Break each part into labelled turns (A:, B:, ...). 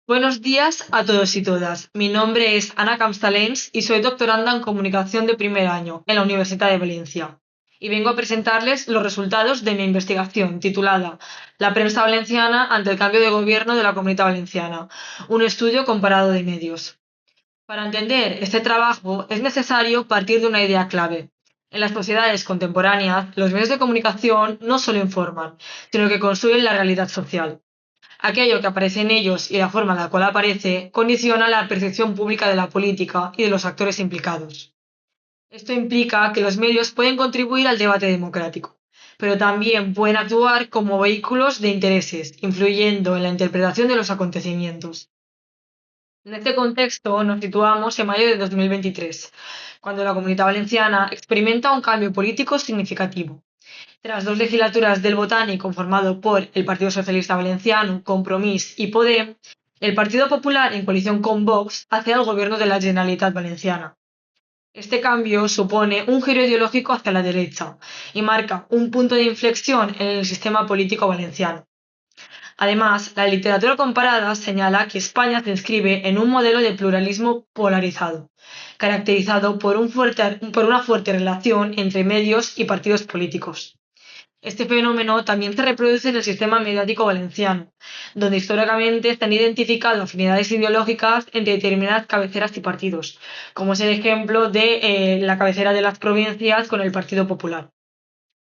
A: Buenos días a todos y todas. Mi nombre es Ana Camstalens y soy doctoranda en Comunicación de primer año en la Universidad de Valencia. Y vengo a presentarles los resultados de mi investigación titulada La prensa valenciana ante el cambio de gobierno de la Comunidad Valenciana, un estudio comparado de medios. Para entender este trabajo es necesario partir de una idea clave. En las sociedades contemporáneas, los medios de comunicación no solo informan, sino que construyen la realidad social. Aquello que aparece en ellos y la forma en la cual aparece condiciona la percepción pública de la política y de los actores implicados. Esto implica que los medios pueden contribuir al debate democrático, pero también pueden actuar como vehículos de intereses, influyendo en la interpretación de los acontecimientos. En este contexto nos situamos en mayo de 2023, cuando la Comunidad Valenciana experimenta un cambio político significativo. Tras dos legislaturas del Botani conformado por el Partido Socialista Valenciano, Compromís y Podem, el Partido Popular, en coalición con Vox, hace al gobierno de la Generalitat Valenciana. Este cambio supone un giro ideológico hacia la derecha y marca un punto de inflexión en el sistema político valenciano. Además, la literatura comparada señala que España se inscribe en un modelo de pluralismo polarizado, caracterizado por una fuerte relación entre medios y partidos políticos. Este fenómeno también se reproduce en el sistema mediático valenciano, donde históricamente se han identificado afinidades ideológicas entre determinadas cabeceras y partidos, como es el ejemplo de la cabecera de las provincias con el Partido Popular.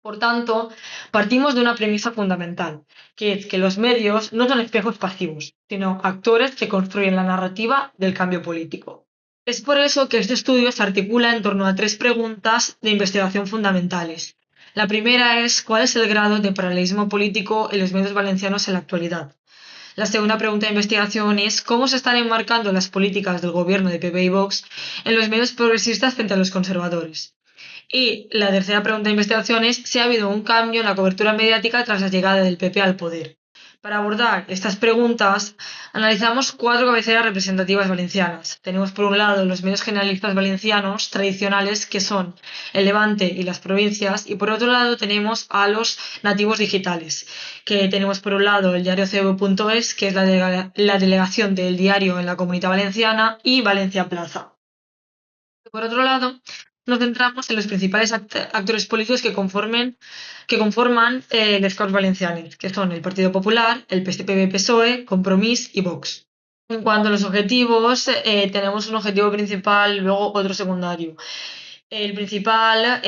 A: Por tanto, partimos de una premisa fundamental, que es que los medios no son espejos pasivos, sino actores que construyen la narrativa del cambio político. Es por eso que este estudio se articula en torno a tres preguntas de investigación fundamentales. La primera es ¿cuál es el grado de paralelismo político en los medios valencianos en la actualidad? La segunda pregunta de investigación es cómo se están enmarcando las políticas del gobierno de PP y Vox en los medios progresistas frente a los conservadores. Y la tercera pregunta de investigación es si ha habido un cambio en la cobertura mediática tras la llegada del PP al poder. Para abordar estas preguntas, analizamos cuatro cabeceras representativas valencianas. Tenemos por un lado los medios generalistas valencianos tradicionales, que son el Levante y las provincias, y por otro lado tenemos a los nativos digitales, que tenemos por un lado el diario CV.es, que es la delegación del diario en la Comunidad Valenciana, y Valencia Plaza. Por otro lado, nos centramos en los principales actores políticos que conforman les Corts Valencianes, que son el Partido Popular, el PSPV-PSOE, Compromís y Vox. En cuanto a los objetivos, tenemos un objetivo principal y luego otro secundario. El principal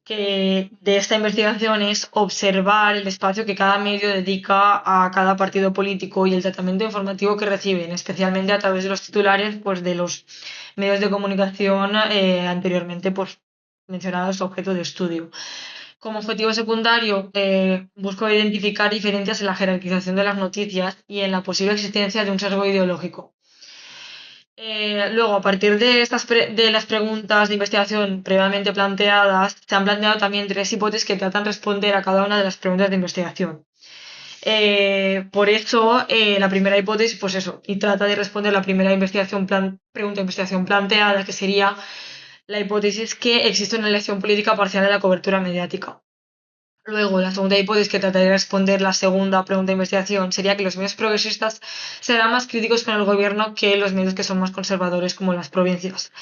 A: de esta investigación es observar el espacio que cada medio dedica a cada partido político y el tratamiento informativo que reciben, especialmente a través de los titulares pues, de los medios de comunicación anteriormente pues, mencionados objeto de estudio. Como objetivo secundario, busco identificar diferencias en la jerarquización de las noticias y en la posible existencia de un sesgo ideológico. Luego, a partir de las preguntas de investigación previamente planteadas, se han planteado también tres hipótesis que tratan de responder a cada una de las preguntas de investigación. Por eso, la primera hipótesis, pues eso, y trata de responder la primera pregunta de investigación planteada, que sería la hipótesis que existe una elección política parcial en la cobertura mediática. Luego, la segunda hipótesis que trataría de responder la segunda pregunta de investigación sería que los medios progresistas serán más críticos con el gobierno que los medios que son más conservadores, como las provincias.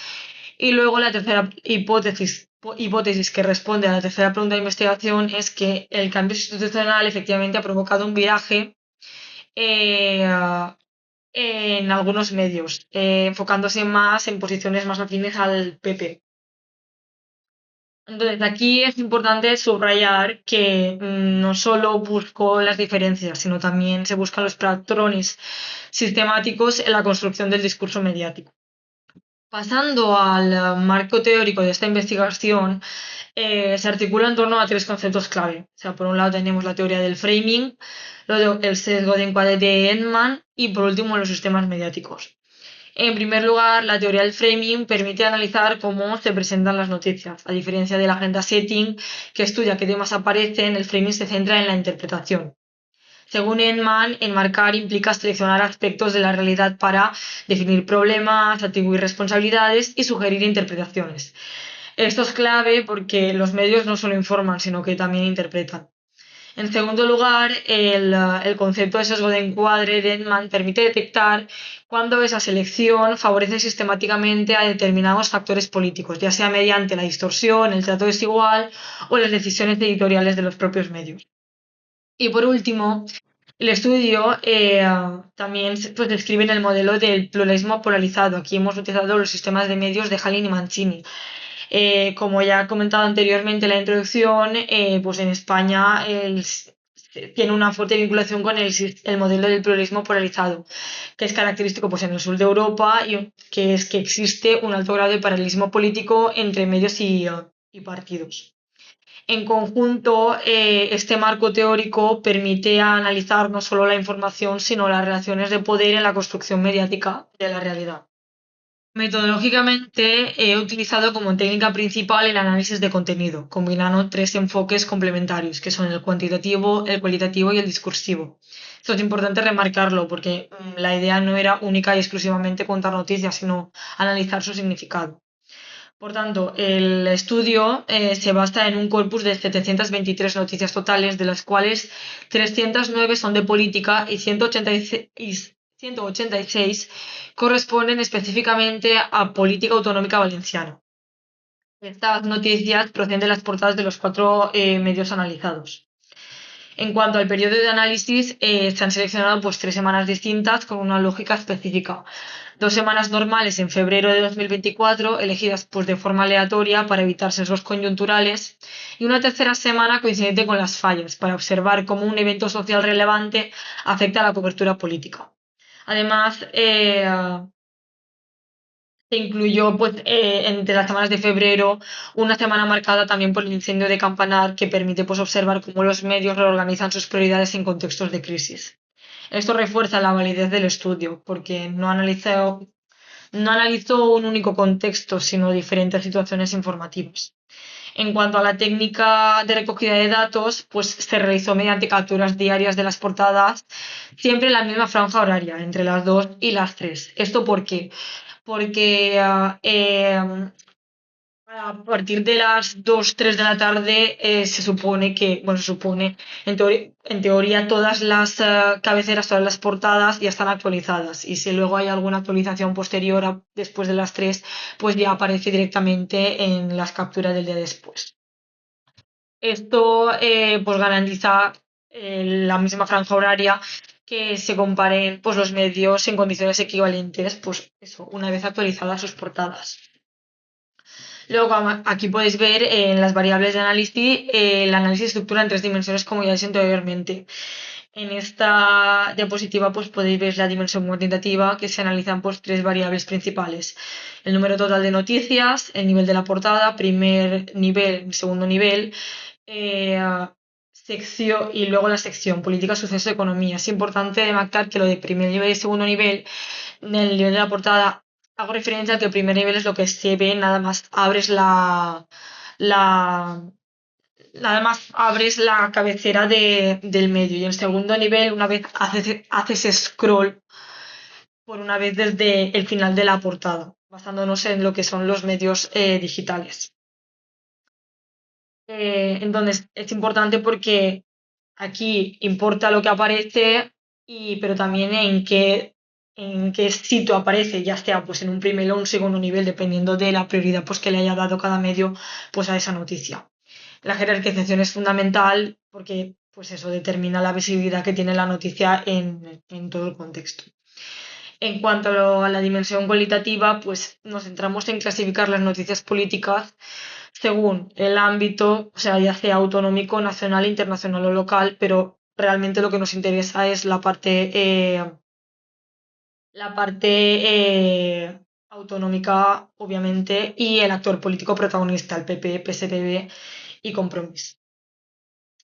A: Y luego, la tercera hipótesis que responde a la tercera pregunta de investigación es que el cambio institucional efectivamente ha provocado un viraje eh, en algunos medios, enfocándose más en posiciones más afines al PP. Entonces, aquí es importante subrayar que no solo busco las diferencias, sino también se buscan los patrones sistemáticos en la construcción del discurso mediático. Pasando al marco teórico de esta investigación, se articula en torno a tres conceptos clave. O sea, por un lado tenemos la teoría del framing, luego el sesgo de encuadre de Edman y por último los sistemas mediáticos. En primer lugar, la teoría del framing permite analizar cómo se presentan las noticias. A diferencia de la agenda setting, que estudia qué temas aparecen, el framing se centra en la interpretación. Según Edman, enmarcar implica seleccionar aspectos de la realidad para definir problemas, atribuir responsabilidades y sugerir interpretaciones. Esto es clave porque los medios no solo informan, sino que también interpretan. En segundo lugar, el concepto de sesgo de encuadre de Edman permite detectar cuando esa selección favorece sistemáticamente a determinados factores políticos, ya sea mediante la distorsión, el trato desigual o las decisiones editoriales de los propios medios. Y por último, el estudio también pues, describe el modelo del pluralismo polarizado. Aquí hemos utilizado los sistemas de medios de Hallin y Mancini. Como ya he comentado anteriormente en la introducción, pues en España tiene una fuerte vinculación con el modelo del pluralismo polarizado, que es característico pues, en el sur de Europa y que es que existe un alto grado de paralelismo político entre medios y partidos. En conjunto, este marco teórico permite analizar no solo la información, sino las relaciones de poder en la construcción mediática de la realidad. Metodológicamente he utilizado como técnica principal el análisis de contenido, combinando tres enfoques complementarios, que son el cuantitativo, el cualitativo y el discursivo. Esto es importante remarcarlo porque la idea no era única y exclusivamente contar noticias, sino analizar su significado. Por tanto, el estudio se basa en un corpus de 723 noticias totales, de las cuales 309 son de política y 186 corresponden específicamente a política autonómica valenciana. Estas noticias proceden de las portadas de los cuatro medios analizados. En cuanto al periodo de análisis, se han seleccionado pues, 3 semanas distintas con una lógica específica. 2 semanas normales en febrero de 2024, elegidas pues, de forma aleatoria para evitar sesgos coyunturales, y una tercera semana coincidente con las fallas, para observar cómo un evento social relevante afecta a la cobertura política. Además, se incluyó pues, entre las semanas de febrero una semana marcada también por el incendio de Campanar, que permite pues, observar cómo los medios reorganizan sus prioridades en contextos de crisis. Esto refuerza la validez del estudio, porque no analizó un único contexto, sino diferentes situaciones informativas. En cuanto a la técnica de recogida de datos, pues se realizó mediante capturas diarias de las portadas, siempre en la misma franja horaria, entre las 2 y las 3. ¿Esto por qué? Porque a partir de las 2 3 de la tarde se supone que, bueno, se supone, en teoría todas las cabeceras, todas las portadas ya están actualizadas y si luego hay alguna actualización posterior después de las 3, pues ya aparece directamente en las capturas del día después. Esto pues garantiza la misma franja horaria que se comparen pues, los medios en condiciones equivalentes, pues eso, una vez actualizadas sus portadas. Luego aquí podéis ver en las variables de análisis el análisis de estructura en 3 dimensiones, como ya he dicho anteriormente. En esta diapositiva pues, podéis ver la dimensión cuantitativa, que se analizan pues, 3 variables principales. El número total de noticias, el nivel de la portada, primer nivel, segundo nivel, sección y luego la sección política, sucesos, economía. Es importante remarcar que lo de primer nivel y segundo nivel, en el nivel de la portada, hago referencia a que el primer nivel es lo que se ve nada más abres la nada más abres la cabecera del medio y el segundo nivel una vez haces scroll por una vez desde el final de la portada, basándonos en lo que son los medios digitales. Entonces es importante porque aquí importa lo que aparece, pero también en qué sitio aparece, ya sea pues, en un primer o un segundo nivel, dependiendo de la prioridad pues, que le haya dado cada medio pues, a esa noticia. La jerarquización es fundamental porque pues, eso determina la visibilidad que tiene la noticia en todo el contexto. En cuanto a la dimensión cualitativa, pues nos centramos en clasificar las noticias políticas según el ámbito, o sea, ya sea autonómico, nacional, internacional o local, pero realmente lo que nos interesa es la parte autonómica, obviamente, y el actor político protagonista, el PP, PSPB y Compromís.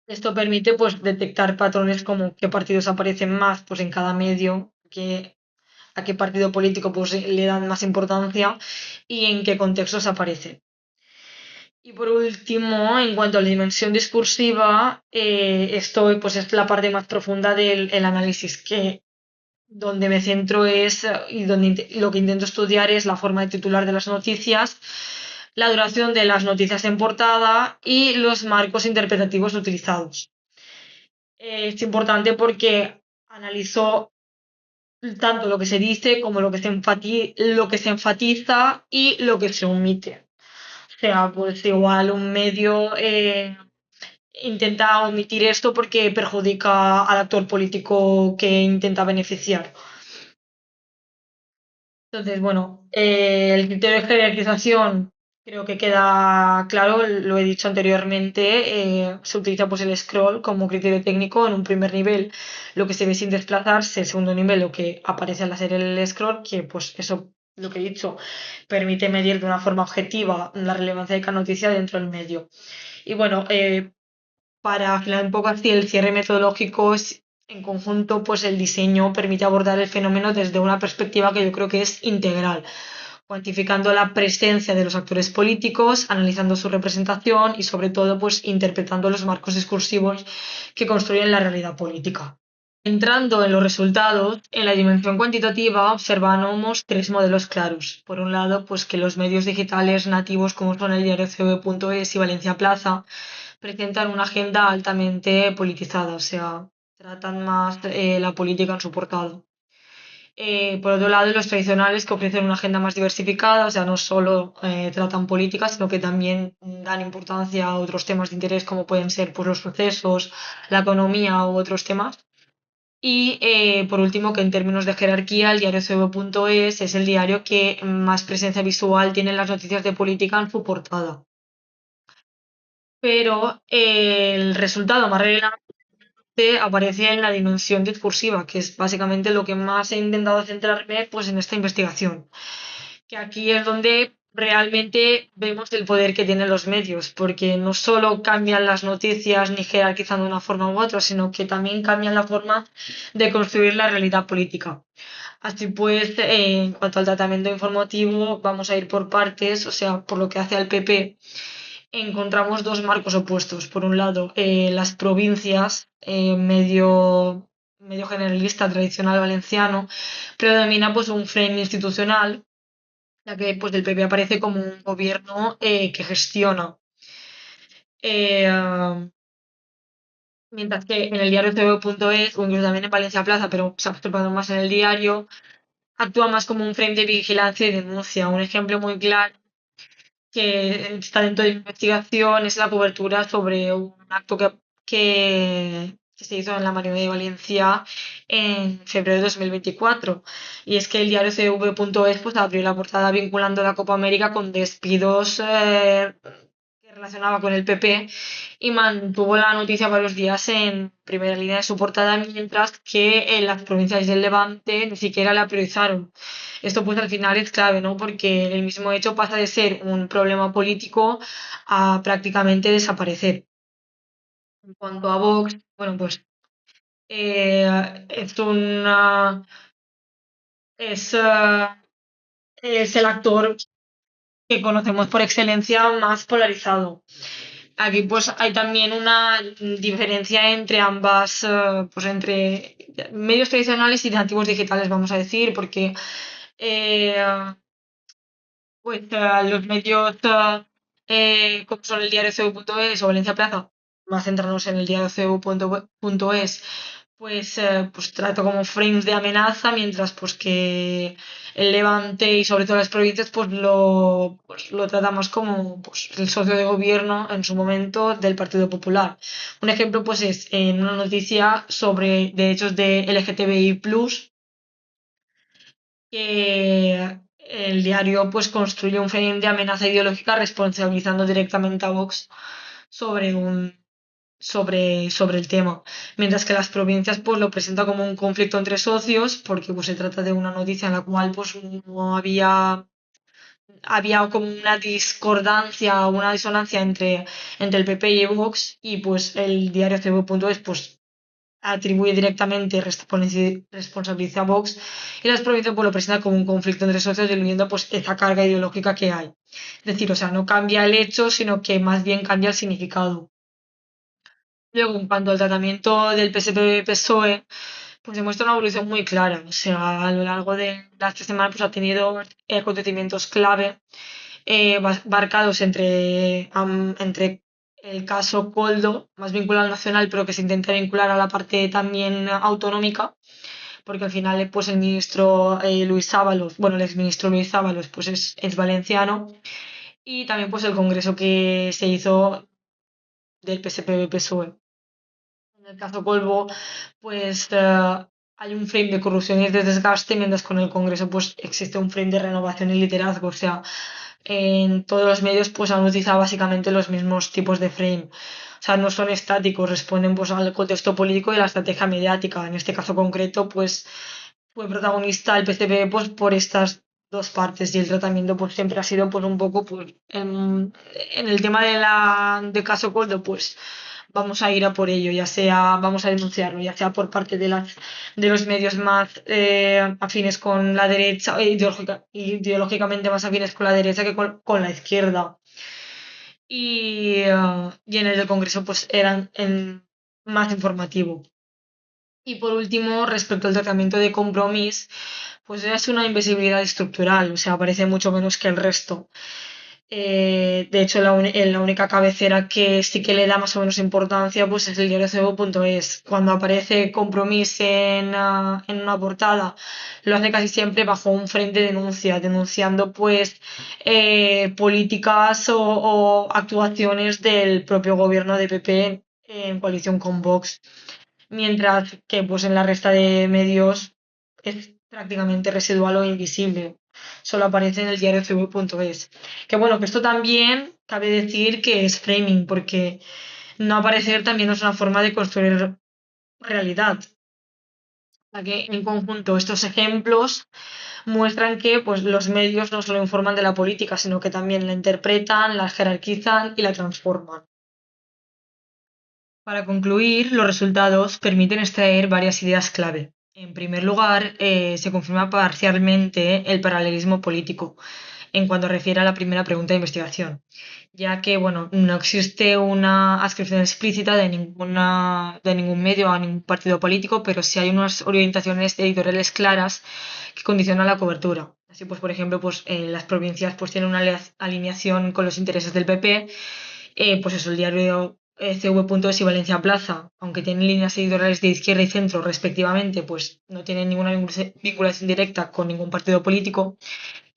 A: Esto permite pues, detectar patrones como qué partidos aparecen más pues, en cada medio, a qué partido político pues, le dan más importancia y en qué contextos aparece. Y por último, en cuanto a la dimensión discursiva, esto pues, es la parte más profunda del análisis, que donde me centro y donde lo que intento estudiar es la forma de titular de las noticias, la duración de las noticias en portada y los marcos interpretativos utilizados. Es importante porque analizó tanto lo que se dice como lo que se enfatiza y lo que se omite. O sea, pues igual un medio intenta omitir esto porque perjudica al actor político que intenta beneficiar. Entonces, bueno, el criterio de jerarquización creo que queda claro, lo he dicho anteriormente, se utiliza pues el scroll como criterio técnico en un primer nivel, lo que se ve sin desplazarse, el segundo nivel, lo que aparece al hacer el scroll, que pues eso, lo que he dicho, permite medir de una forma objetiva la relevancia de cada noticia dentro del medio. Y bueno, para afinar un poco así el cierre metodológico, en conjunto, pues el diseño permite abordar el fenómeno desde una perspectiva que yo creo que es integral, cuantificando la presencia de los actores políticos, analizando su representación y sobre todo pues interpretando los marcos discursivos que construyen la realidad política. Entrando en los resultados, en la dimensión cuantitativa observamos tres modelos claros. Por un lado, pues que los medios digitales nativos como son el diario COE.es y Valencia Plaza presentan una agenda altamente politizada, o sea, tratan más la política en su portada. Por otro lado, los tradicionales que ofrecen una agenda más diversificada, o sea, no solo tratan política, sino que también dan importancia a otros temas de interés como pueden ser pues, los procesos, la economía u otros temas. Y por último, que en términos de jerarquía, el diario CB.es es el diario que más presencia visual tiene en las noticias de política en su portada. Pero el resultado más relevante aparece en la dimensión discursiva, que es básicamente lo que más he intentado centrarme pues, en esta investigación. Que aquí es donde realmente vemos el poder que tienen los medios, porque no solo cambian las noticias ni jerarquizan de una forma u otra, sino que también cambian la forma de construir la realidad política. Así pues, en cuanto al tratamiento informativo, vamos a ir por partes, o sea, por lo que hace al PP encontramos dos marcos opuestos. Por un lado, las provincias, medio generalista, tradicional valenciano, predomina pues un frame institucional, ya que pues el PP aparece como un gobierno que gestiona. Eh, Mientras que en el diario CB.es, o incluso también en Valencia Plaza, pero se ha observado más en el diario, actúa más como un frame de vigilancia y denuncia. Un ejemplo muy claro que está dentro de la investigación es la cobertura sobre un acto que se hizo en la Marina de Valencia en febrero de 2024. Y es que el diario CV.es pues, abrió la portada vinculando la Copa América con despidos que relacionaba con el PP y mantuvo la noticia varios días en primera línea de su portada, mientras que en las provincias del Levante ni siquiera la priorizaron. Esto pues al final es clave, ¿no? Porque el mismo hecho pasa de ser un problema político a prácticamente desaparecer. En cuanto a Vox, bueno, pues es es, eh, es el actor que conocemos por excelencia más polarizado. Aquí pues hay también una diferencia entre ambas, pues entre medios tradicionales y nativos digitales, vamos a decir, porque eh, pues los medios como son el diario CU.es o Valencia Plaza, más centrarnos en el diario CU.es, pues trata como frames de amenaza, mientras pues que el Levante y sobre todo las provincias pues lo tratamos como pues, el socio de gobierno en su momento del Partido Popular. Un ejemplo pues es en una noticia sobre derechos de LGTBI+, que el diario pues construye un frame de amenaza ideológica responsabilizando directamente a Vox sobre sobre el tema, mientras que las provincias pues lo presenta como un conflicto entre socios porque pues se trata de una noticia en la cual pues no había como una discordancia o una disonancia entre el PP y Vox y pues el diario CB.es pues atribuye directamente responsabilidad a Vox y las provincias pues, lo presentan como un conflicto entre socios diluyendo pues esa carga ideológica que hay. Es decir, o sea, no cambia el hecho, sino que más bien cambia el significado. Luego, en cuanto al tratamiento del PSPV-PSOE, pues demuestra una evolución muy clara. O sea, a lo largo de las 3 semanas pues, ha tenido acontecimientos clave marcados entre el caso Coldo, más vinculado al nacional, pero que se intenta vincular a la parte también autonómica, porque al final pues el ministro Luis Ábalos, bueno, el exministro Luis Ábalos pues es valenciano, y también pues el congreso que se hizo del PSPV-PSOE. En el caso Colbo, pues hay un frame de corrupción y de desgaste, mientras con el Congreso pues existe un frame de renovación y liderazgo. O sea, en todos los medios pues han utilizado básicamente los mismos tipos de frame. O sea, no son estáticos, responden pues al contexto político y a la estrategia mediática. En este caso concreto, pues fue protagonista el PCP pues por estas dos partes y el tratamiento pues siempre ha sido pues un poco pues en el tema de caso Coldo pues vamos a ir a por ello, ya sea, vamos a denunciarlo, ya sea por parte de los medios más afines con la derecha, ideológicamente más afines con la derecha que con la izquierda. Y en el del Congreso pues eran más informativo. Y por último, respecto al tratamiento de Compromís, pues es una invisibilidad estructural, o sea, aparece mucho menos que el resto. De hecho, la única cabecera que sí que le da más o menos importancia pues es el diario Cebo.es. Cuando aparece Compromís en una portada, lo hace casi siempre bajo un frente de denuncia, denunciando pues políticas o actuaciones del propio gobierno de PP en coalición con Vox, mientras que pues en la resta de medios es prácticamente residual o invisible. Solo aparece en el diario cv.es. Que bueno, que esto también cabe decir que es framing, porque no aparecer también es una forma de construir realidad. O sea que en conjunto estos ejemplos muestran que pues, los medios no solo informan de la política, sino que también la interpretan, la jerarquizan y la transforman. Para concluir, los resultados permiten extraer varias ideas clave. En primer lugar, se confirma parcialmente el paralelismo político en cuanto refiere a la primera pregunta de investigación, ya que bueno, no existe una adscripción explícita de ningún medio a ningún partido político, pero sí hay unas orientaciones editoriales claras que condicionan la cobertura. Así pues, por ejemplo, pues, las provincias pues, tienen una alineación con los intereses del PP, pues eso, el diario CV.es y Valencia Plaza, aunque tienen líneas editoriales de izquierda y centro respectivamente, pues no tienen ninguna vinculación directa con ningún partido político.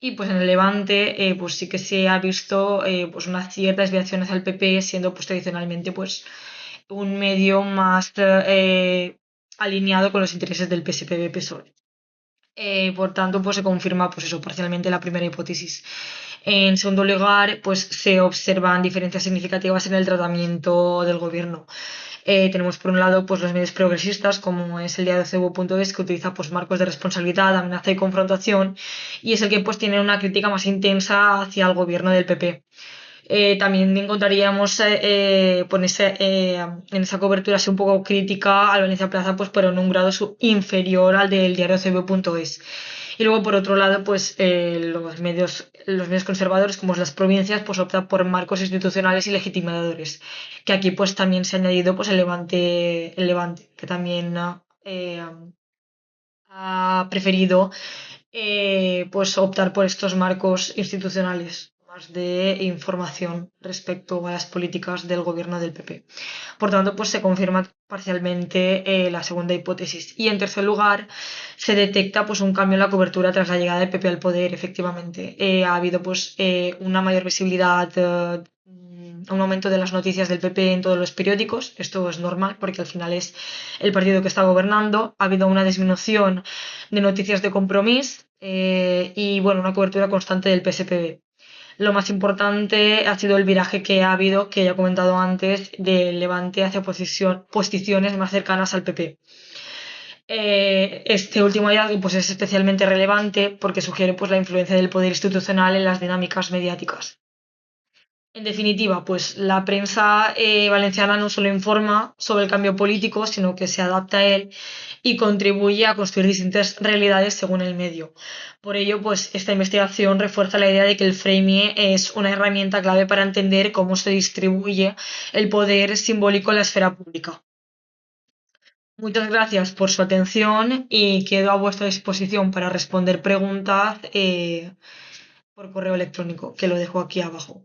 A: Y pues en el Levante, pues sí que se ha visto pues una cierta desviación hacia el PP, siendo pues tradicionalmente pues un medio más alineado con los intereses del PSPV-PSOE. Por tanto, pues se confirma pues eso, parcialmente la primera hipótesis. En segundo lugar, pues se observan diferencias significativas en el tratamiento del gobierno. Tenemos por un lado pues los medios progresistas, como es el diario Cebo.es, que utiliza pues marcos de responsabilidad, amenaza y confrontación, y es el que pues tiene una crítica más intensa hacia el gobierno del PP. También encontraríamos en esa cobertura así un poco crítica al Valencia Plaza, pues pero en un grado inferior al del diario CB.es. Y luego, por otro lado, pues los medios conservadores, como las provincias, pues optan por marcos institucionales y legitimadores. Que aquí pues también se ha añadido pues el Levante, que también ha preferido pues optar por estos marcos institucionales más de información respecto a las políticas del gobierno del PP. Por tanto, pues se confirma parcialmente la segunda hipótesis. Y en tercer lugar, se detecta pues un cambio en la cobertura tras la llegada del PP al poder, efectivamente. Ha habido pues una mayor visibilidad, un aumento de las noticias del PP en todos los periódicos. Esto es normal porque al final es el partido que está gobernando. Ha habido una disminución de noticias de Compromís y bueno, una cobertura constante del PSPV. Lo más importante ha sido el viraje que ha habido, que ya he comentado antes, del Levante hacia posiciones más cercanas al PP. Este último hallazgo pues, es especialmente relevante porque sugiere pues, la influencia del poder institucional en las dinámicas mediáticas. En definitiva, pues la prensa valenciana no solo informa sobre el cambio político, sino que se adapta a él y contribuye a construir distintas realidades según el medio. Por ello, pues esta investigación refuerza la idea de que el framing es una herramienta clave para entender cómo se distribuye el poder simbólico en la esfera pública. Muchas gracias por su atención y quedo a vuestra disposición para responder preguntas por correo electrónico, que lo dejo aquí abajo.